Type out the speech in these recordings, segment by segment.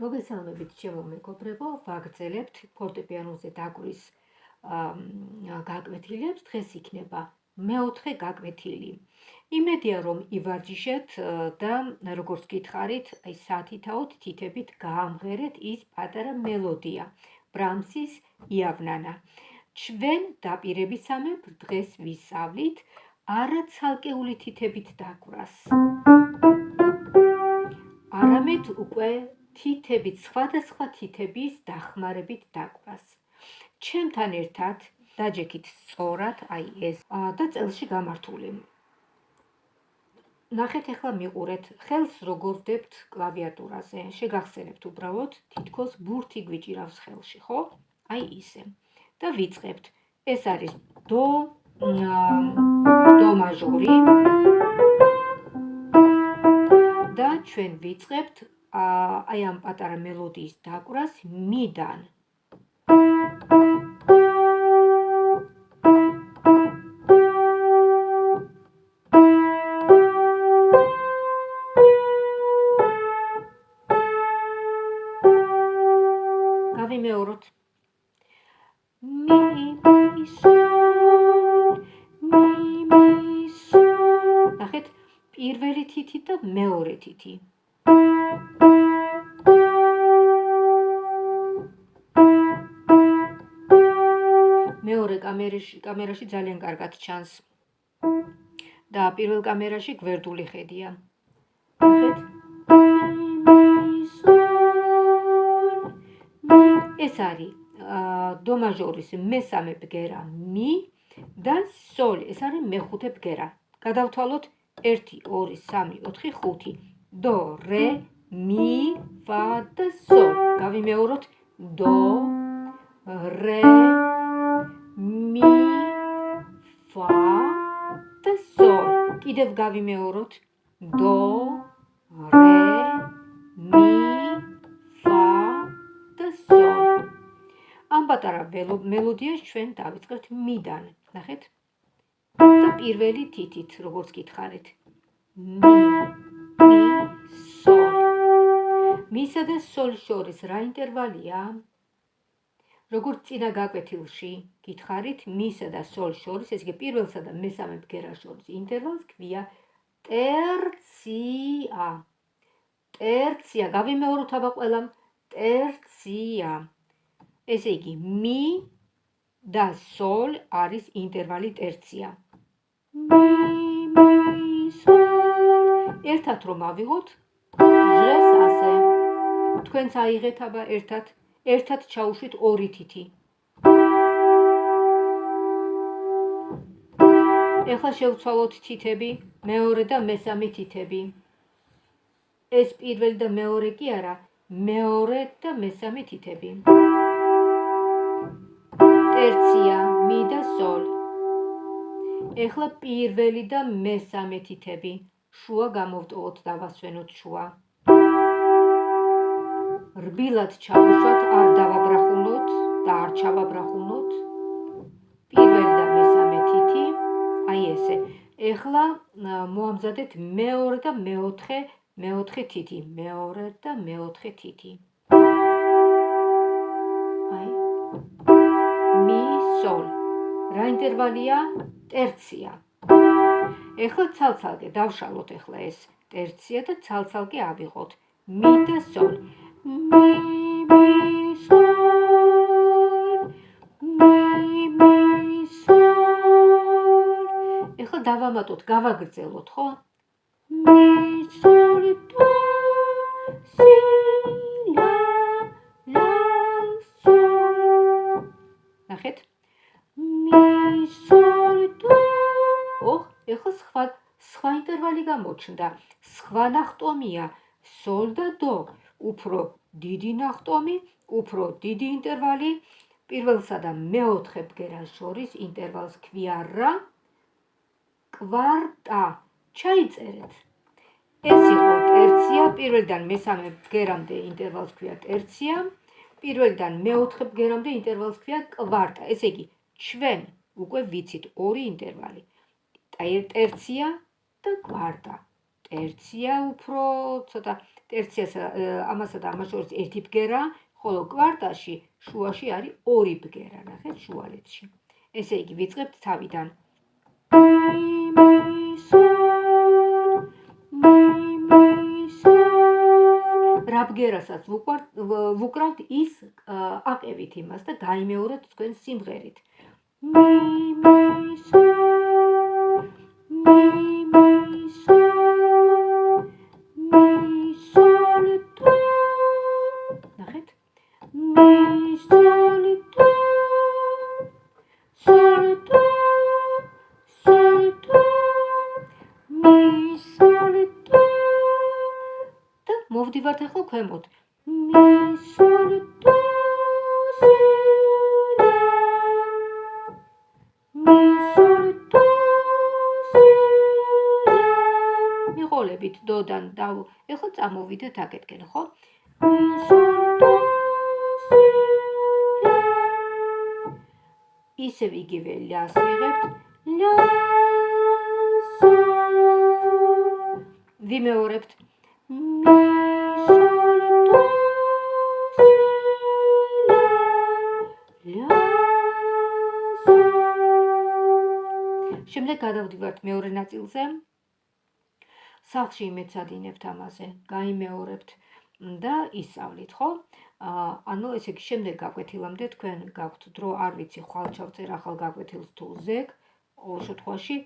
მოგესალმებით ჩემო მეგობრებო, ვაგრძელებთ ფორტეპიანოზე დაკვრის გაკვეთილებს. დღეს იქნება მეოთხე გაკვეთილი. იმედია რომ ივარჯიშეთ და როგორც გითხარით, აი საათითაოდ თითებით გაამღერეთ ის პატარა მელოდია, ბრამსის იავნანა. ჩვენ დაპირებისამებრ დღეს ვისწავლით არაცალკეული თითებით დაკვრას. არამედ უკვე თითებით, სხვადასხვა თითების დახმარებით დაკვრას. ჩემთან ერთად დაჯექით სწორად აი ეს და წელში გამართული. ნახეთ ახლა მიყურეთ, ხელს როგორ ვდებთ კლავიატურაზე. შეგახსენებთ უბრალოდ, თითქოს ბურთი გვიჭირავს ხელში, ხო? აი ისე. და ვიწყებთ. ეს არის დო მაჟორი. და ჩვენ ვიწყებთ აი ამ პატარა მელოდიის დაკვრას მიდან. გავიმეოროთ. მი, სოლ, მი, სოლ. ნახეთ, პირველი თითი და მეორე თითი. მეორე კამერაში ძალიან კარგად ჩანს. და პირველ კამერაში გვერდული ხედია. ნახეთ. ეს არის დო მაჟორის მესამე ბგერა მი და სოლ, ეს არის მეხუთე ბგერა. გადავთვალოთ 1 2 3 4 5 დო რე მი ფა და სოლ. გავიმეოროთ დო რე მი ფა და სოლ. კიდევ გავიმეოროთ დო რე მი ფა და სოლ. ამ პატარა მელოდიას ჩვენ დავიწყებთ მიდან. ნახეთ. და პირველი თითით, როგორც გითხარით. მი, სოლ. მისა და სოლის შორის რა ინტერვალია? როგორც წინა გაკვეთილში გითხარით, მისა და სოლის შორის, ეს იგი პირველსა და მესამე ბგერას შორის ინტერვალს ქვია ტერცია. ტერცია, გავიმეოროთ აბა ყველამ, ტერცია. ესე იგი, მი და სოლ არის ინტერვალი ტერცია. მი, სოლ. ერთად რომ ავიღოთ, ჟღერს ასე. თქვენც აიღეთ აბა ერთად ჩაუშვით 2 თითი. ეხლა შევცვალოთ თითები, მეორე და მესამე თითები. ეს პირველი და მეორე კი არა, მეორე და მესამე თითები. ტერცია, მი და სოლ. ეხლა პირველი და მესამე თითები. შუა გამოვტოვოთ, დავასვენოთ შუა. რბილად ჩავუშვათ, არ დავაბრახუნოთ და არ ჩავაბრახუნოთ. პირველი და მესამე თითი, აი ესე. ეხლა მოამზადეთ მეორე და მეოთხე თითი. მეორე და მეოთხე თითი. აი. მი, სოლ. რა ინტერვალია? ტერცია. ეხლა ცალ-ცალკე დავშალოთ ეხლა ეს ტერცია და ცალ-ცალკე ავიღოთ. მი და სოლ. მი, სოლ. მი, სოლ. ეხლა დავამატოთ, გავაგრძელოთ, ხო? მი, სოლ, დო, სი, ლა, სოლ. ნახეთ. მი, სოლ, დო. ეხლა სხვა ინტერვალი გამოჩნდა. სხვა ნახტომია სოლ და დო. უფრო დიდი ნახტომი, უფრო დიდი ინტერვალი. პირველსა და მეოთხე ბგერას შორის ინტერვალს ქვია რა? კვარტა. ჩაიწერეთ. ეს იყო ტერცია, პირველიდან მესამე ბგერამდე ინტერვალს ქვია ტერცია, პირველიდან მეოთხე ბგერამდე ინტერვალს ქვია კვარტა. ესე იგი, ჩვენ უკვე ვიცით 2 ინტერვალი. ტერცია და კვარტა. ტერცია უფრო ცოტა ტერციას ამასა და ამას შორის ერთი ბგერა, ხოლო კვარტაში შუაში არის ორი ბგერა, ნახეთ შუალედში. ესე იგი ვიწყებთ თავიდან. რა ბგერასაც ვუკრავთ ის აყევით იმას და გაიმეორეთ თქვენ სიმღერით. ნახეთ? და მოვდივართ ახლა ქვემოთ. მიყოლებით დოდან და ახლა წამოვიდეთ აქეთკენ, ხო? ისევ იგივე ლას ვიღებთ. ვიმეორებთ. შემდეგ გადავდივართ მეორე ნაწილზე. სახლში იმეცადინებთ ამაზე, გაიმეორებთ და ისწავლით, ხო? ანუ ესე იგი შემდეგ გაკვეთილამდე თქვენ გაქვთ დრო, არ ვიცი, ხვალ ჩავწერ ახალ გაკვეთილს თუ ზეგ, ყოველ შემთხვევაში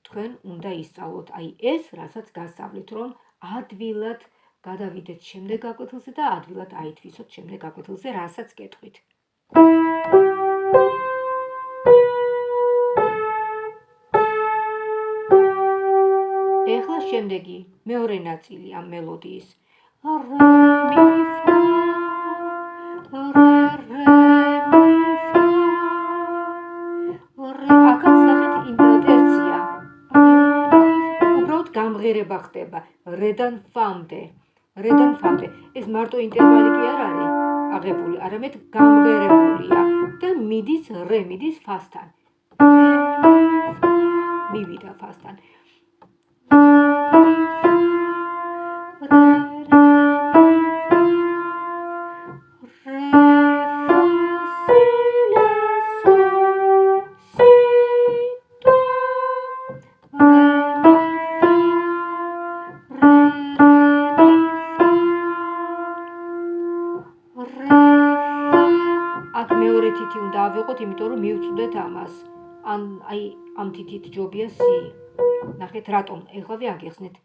თქვენ უნდა ისწავლოთ აი ეს, რასაც გასწავლით, რომ ადვილად გადავიდეთ შემდეგ გაკვეთილზე და ადვილად აითვისოთ შემდეგ გაკვეთილზე, რასაც კეთხვით. ეხლა შემდეგი მეორე ნაწილი ამ მელოდიის. აქაც ნახეთ ინტერცია. უბრალოდ გამღერება ხდება რედან ფამდე. ეს მარტო ინტერვალი კი არ არის აღებული, არამედ გამღერებულია და მიდის რე, მიდის ფასთან. მივიდა ფასთან. აქ მეორე თითი უნდა ავიღოთ, იმიტომ რომ მივწვდეთ ამას. აი ამ თითით ჯობია C. ნახეთ რატომ, ეხლა აგეხსნით.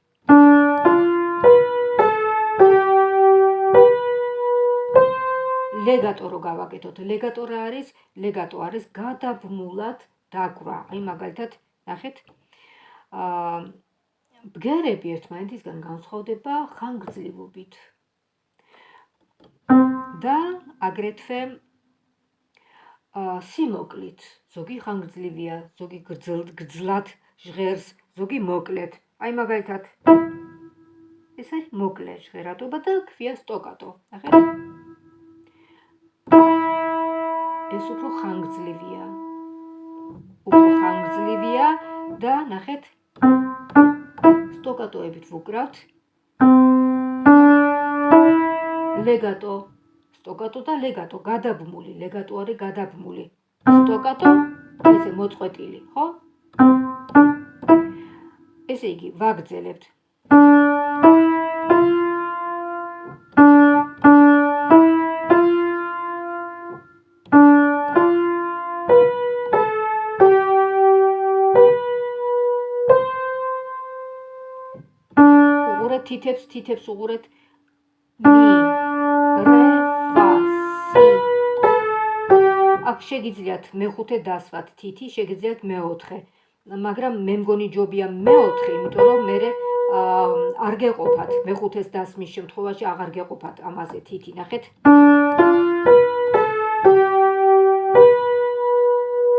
ლეგატო რო გავაკეთოთ. ლეგატო არის გადაბმულად დაკვრა. აი მაგალითად, ნახეთ. ბგერები ერთმანეთისგან განსხვავდება ხანგრძლივობით. და აგრეთვე სიმოკლით. ზოგი ხანგრძლივია, ზოგი გრძლად ჟღერს, ზოგი მოკლედ. აი მაგალითად ეს არის მოკლე ჟღერადობა და ქვია სტოკატო. ნახეთ? ეს უფრო ხანგრძლივია და ნახეთ სტოკატოებით ვუკრავთ. ლეგატო, სტოკატო და ლეგატო, გადაბმული, ლეგატო არის გადაბმული. სტოკატო, ესე მოწყვეტილი, ხო? ესე იგი, ვაგრძელებთ. უყურეთ თითებს უყურეთ. მი, რე, ფა, სი. აქ შეგიძლიათ მეხუთე დასვათ თითი, შეგიძლიათ მეოთხე. მაგრამ მე მგონი ჯობია მეოთხე, იმიტომ რომ მე არ გეყოფათ მეხუთეს დასმის შემთხვევაში აღარ გეყოფათ ამაზე თითი, ნახეთ.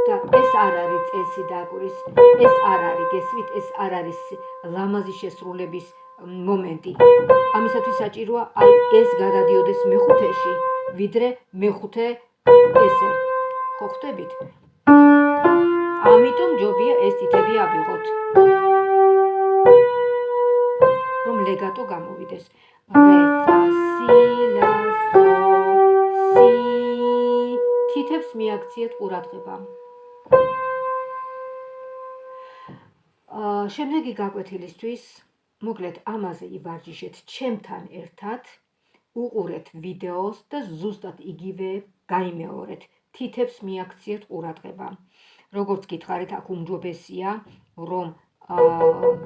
და ეს არ არის წესი დაკვრის, ეს არ არის, გესმით, ეს არ არის ლამაზი შესრულების მომენტი. ამისათვის საჭიროა აი ეს გადადიოდეს მეხუთეში, ვიდრე მეხუთე ესე. ხო ხვდებით? ამიტომ ჯობია ეს თითები ავიღოთ. რომ ლეგატო გამოვიდეს. რე, ფა, სი, ლა, სოლ, სი. თითებს მიაქციეთ ყურადღება. შემდეგი გაკვეთილისთვის მოკლედ ამაზე ივარჯიშეთ ჩემთან ერთად, უყურეთ ვიდეოს და ზუსტად იგივე გაიმეორეთ. თითებს მიაქციეთ ყურადღება. როგორც გითხარით, აქ უმჯობესია, რომ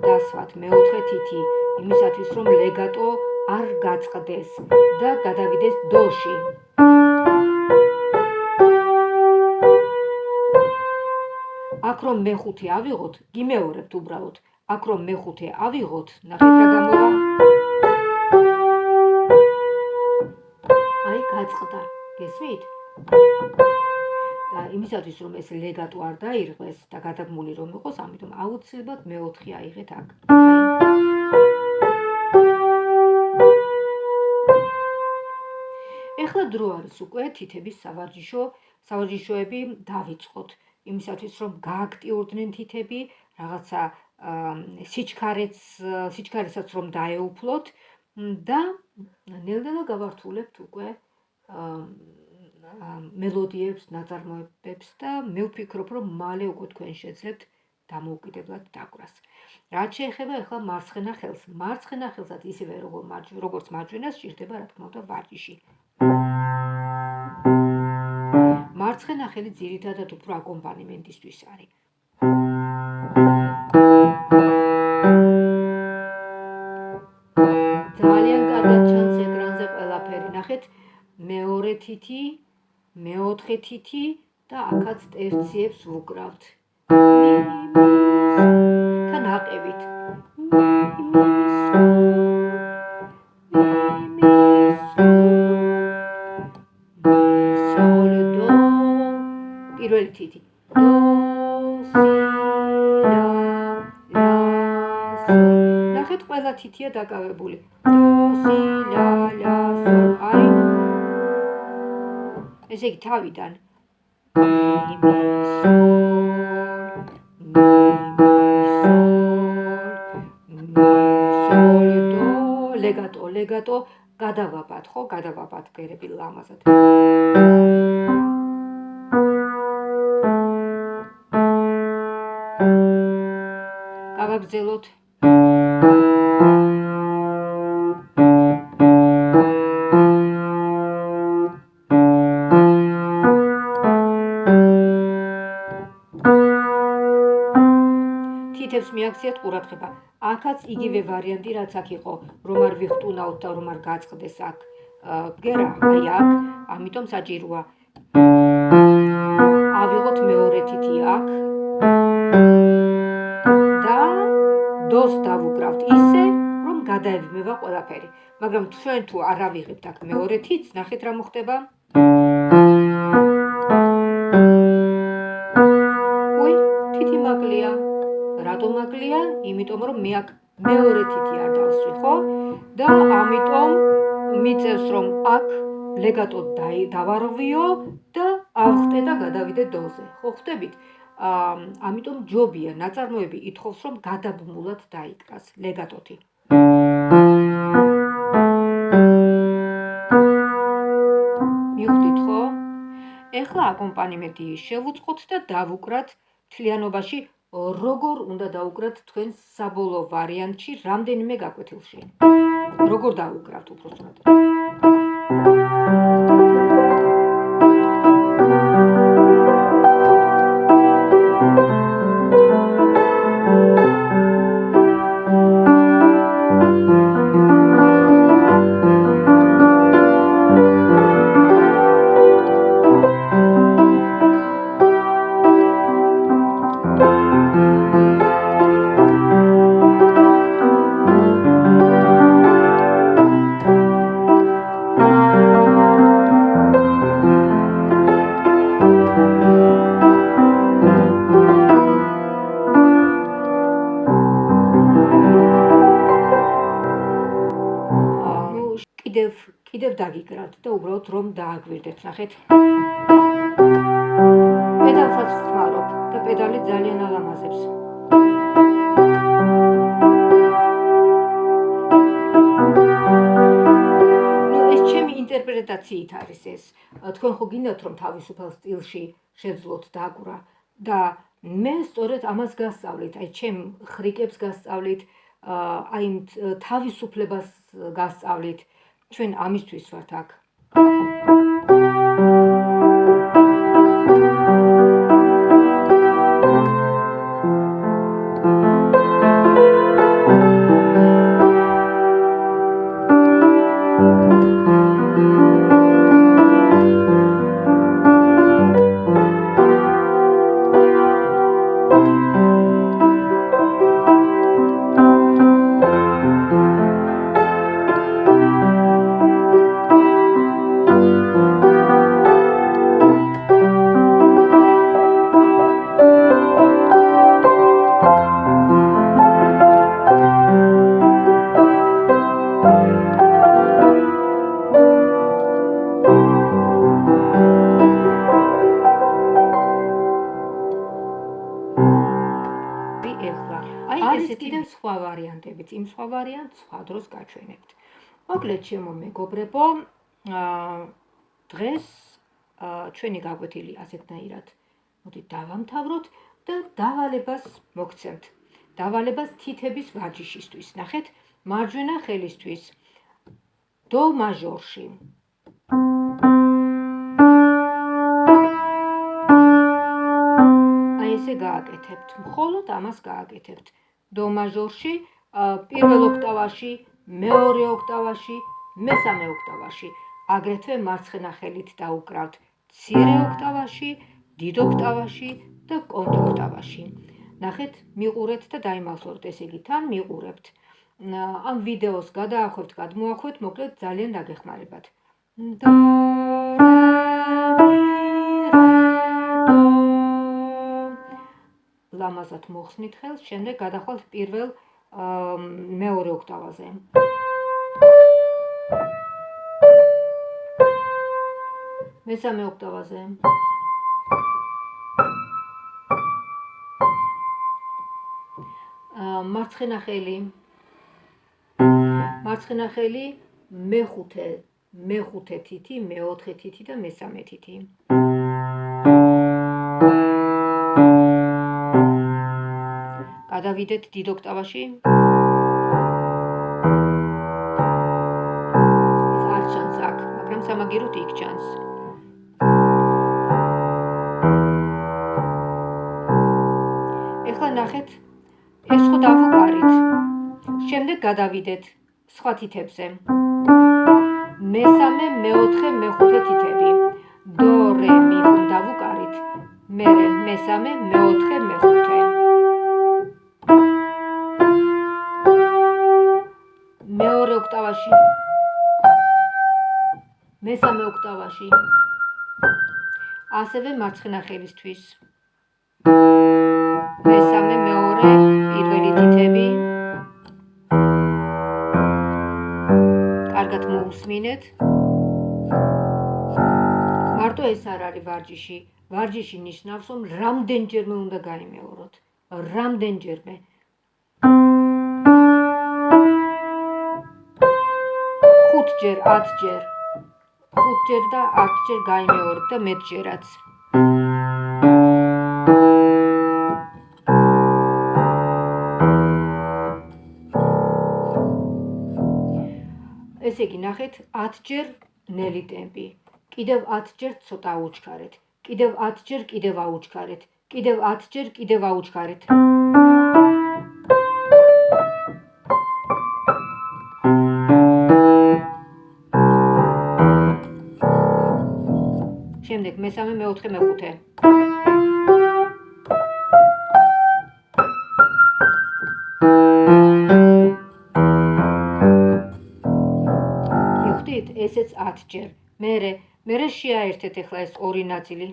დასვათ მეოთხე თითი იმისათვის, რომ ლეგატო არ გაწყდეს და გადავიდეს დოში. აქ რომ მეხუთე ავიღოთ, გიმეორებთ უბრალოდ. აქ რომ მეხუთე ავიღოთ, ნახეთ რა გამოვა. აი, გაწყდა. გესმით? და იმისათვის, რომ ეს ლეგატო არ დაირღვეს და გადაბმული რომ იყოს, ამიტომ აუცილებლად მეოთხე აიღეთ აქ. ეხლა დრო არის უკვე თითების სავარჯიშოები დავიწყოთ. იმისათვის, რომ გააქტიურდნენ თითები, რაღაცა სიჩქარესაც რომ დაეუფლოთ და ნელ-ნელა გავართულებთ უკვე მელოდიებს, ნაწარმოებებს და მე ვფიქრობ, რომ მალე უკვე თქვენ შეძლებთ დამოუკიდებლად დაკვრას. რაც შეეხება ახლა მარცხენა ხელს. მარცხენა ხელსაც ისევე როგორც მარჯვენას სჭირდება, რა თქმა უნდა, ვარჯიში. მარცხენა ხელი ძირითადად უფრო აკომპანიმენტისთვის არის. ძალიან კარგად ჩანს ეკრანზე ყველაფერი. ნახეთ, მეორე თითი, მეოთხე თითი და აქაც ტერციებს ვუკრავთ. და ნაყევით. პირველი თითი. დო, სი, ლა, ლა, სოლ. ნახეთ, ყველა თითია დაკავებული. დო, სი, ლა, ლა, სოლ. აი. ესე იგი თავიდან. მი, მი, სოლ, მი, სოლ, დო, ლეგატო, გადავაბად, ხო? გადავაბად გერები ლამაზად. გავაგრძელოთ. თითებს მიაქციეთ ყურადღება. აქაც იგივე ვარიანტი, რაც აქ იყო, რომ არ ვიხტუნავთ და რომ არ გაწყდეს აქ გერა, აი აქ, ამიტომ საჭიროა ავიღოთ მეორე თითი აქ და დოს დავუკრავთ ისე, რომ გადაებმება ყველაფერი. მაგრამ ჩვენ თუ არ ავიღებთ აქ მეორე თითს, ნახეთ რა მოხდება. თითი მაკლია. რატომ მაკლია? იმიტომ რომ მე აქ მეორე თითი არ დავსვი, ხო? და ამიტომ მიწევს რომ აქ ლეგატო დავარღვიო და ავხტე და გადავიდე დოზე. ხო ხვდებით? ამიტომ ჯობია, ნაწარმოები ითხოვს რომ გადაბმულად დაიკრას ლეგატოთი. მივხვდით ხო? ეხლა აკომპანიმენტი შევუწყოთ და დავუკრათ მთლიანობაში როგორ უნდა დაუკრათ თქვენ საბოლოო ვარიანტში რამდენიმე გაკვეთილში. როგორ დავუკრავთ უბრალოდ. კიდევ დაგიკრავთ და უბრალოდ რომ დააგვირდეთ, ნახეთ. პედალსაც ვხმარობ და პედალი ძალიან ალამაზებს. ინტერპრეტაციით არის ეს. თქვენ ხო გინდათ რომ თავისუფალ სტილში შეძლოთ დაკვრა და მე სწორედ ამას გასწავლით, აი ჩემ ხრიკებს გასწავლით, აი თავისუფლებას გასწავლით. ჩვენ ამისთვის ვართ აქ. სხვა ვარიანტებიც, იმ სხვა ვარიანტს სხვა დროს გაჩვენებთ. მოკლედ, ჩემო მეგობრებო, დღეს ჩვენი გაკვეთილი ასეთნაირად მოდით დავამთავროთ და დავალებას მოგცემთ. დავალებას თითების ვარჯიშისთვის. ნახეთ, მარჯვენა ხელისთვის დო მაჟორში. აი ესე გააკეთებთ. მხოლოდ ამას გააკეთებთ. დო მაჟორში, პირველ ოქტავაში, მეორე ოქტავაში, მესამე ოქტავაში. აგრეთვე მარცხენა ხელით დაუკრავთ მცირე ოქტავაში, დიდ ოქტავაში და კონტროქტავაში. ნახეთ, მიყურეთ და დაიმახსოვრეთ, ესე იგი თან მიყურებთ. ამ ვიდეოს გადაახვევთ, გადმოახვევთ, მოკლედ ძალიან დაგეხმარებათ. დო, რე, მი, რე, დო. ლამაზად მოხსნით ხელს, შემდეგ გადახვალთ პირველ მეორე ოქტავაზე. მესამე ოქტავაზე. მარცხენა ხელი მეხუთე თითი, მეოთხე თითი და მესამე თითი. გადავიდეთ დიდ ოქტავაში. ეს არ ჩანს აქ, მაგრამ სამაგიეროდ იქ ჩანს. ეხლა ნახეთ, ეს ხო დავუკარით. შემდეგ გადავიდეთ სხვა თითებზე. მესამე, მეოთხე, მეხუთე თითები. დო, რე, მი ხომ დავუკარით. მერე მესამე, მეოთხე, მეხუთე. მეორე ოქტავაში. მესამე ოქტავაში. ასევე მარცხენა ხელისთვის. მესამე, მეორე, პირველი თითები. კარგად მოусმინეთ. მარტო ეს არ არის ვარჯიში. ვარჯიში ნიშნავს, რომ რამდენჯერმე უნდა გაიმეოროთ. რამდენჯერმე. 5ჯერ, 10ჯერ. 5ჯერ და 10ჯერ გაიმეოროთ და მეტჯერაც. ესე იგი, ნახეთ, 10ჯერ ნელი ტემპი. კიდევ 10ჯერ ცოტა აუჩქარეთ. კიდევ 10ჯერ კიდევ აუჩქარეთ. კიდევ 10ჯერ კიდევ აუჩქარეთ. შემდეგ მესამე, მეოთხე, მეხუთე. მივხვდით, ესეც 10ჯერ. მერე შეაერთეთ ეხლა ეს ორი ნაწილი.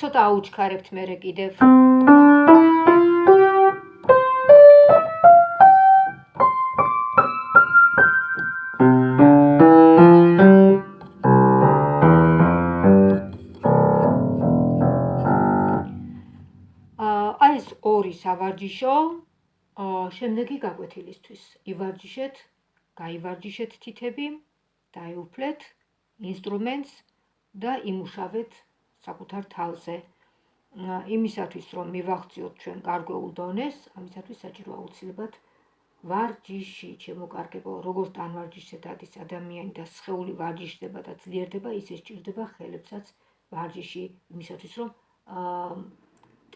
ცოტა აუჩქარებთ მერე კიდევ. ივარჯიშო შემდეგი გაკვეთილისთვის. ივარჯიშეთ, გაივარჯიშეთ თითები, დაეუფლეთ ინსტრუმენტს და იმუშავეთ საკუთარ თავზე. იმისათვის, რომ მივახციოთ ჩვენ გარკვეულ დონეს, ამისათვის საჭირო აუცილებლად ვარჯიში, ჩემო-კარგებო, როგორც ტანვარჯიშზე დადის ადამიანი და სხეული ვარჯიშდება და ძლიერდება, ისე სჭირდება ხელებსაც ვარჯიში, იმისათვის, რომ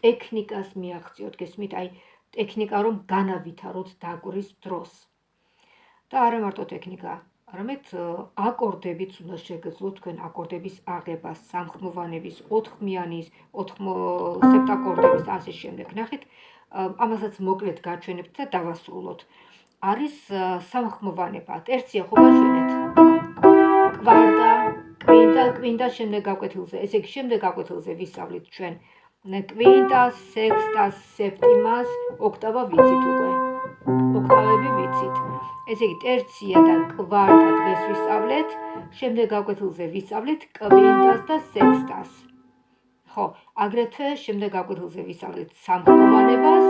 ტექნიკას მიაღწიოთ, გესმით, აი ტექნიკა რომ განავითაროთ დაკვრის დროს. და არა მარტო ტექნიკა, არამედ აკორდებით უნდა შეგეძლოთ თქვენ აკორდების აღება, სამხმოვანების, ოთხხმიანის, სეპტაკორდების და ასე შემდეგ. ნახეთ, ამასაც მოკლედ გაჩვენებთ და დავასრულოთ. არის სამხმოვანება, ტერცია ხო გაჩვენეთ? კვარტა, კვინტა, კვინტას შემდეგ გაკვეთილზე, ესე იგი შემდეგ გაკვეთილზე ვისწავლით ჩვენ კვინტას, სექსტას, სეპტიმას, ოქტავა ვიცით უკვე. ოქტავები ვიცით. ესე იგი ტერცია და კვარტა დღეს ვისწავლეთ, შემდეგ გაკვეთილზე ვისწავლეთ კვინტას და სექსტას. ხო, აგრეთვე შემდეგ გაკვეთილზე ვისწავლეთ სამხმოვანებას.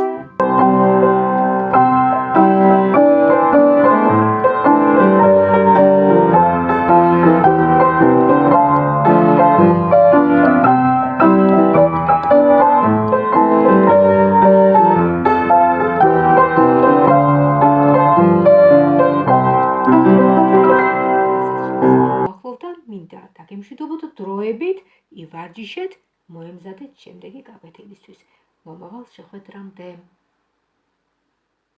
მინდა დაგემშვიდობოთ დროებით, ივარჯიშეთ, მოემზადეთ შემდეგი გაკვეთილისთვის. მომავალ შეხვედრამდე.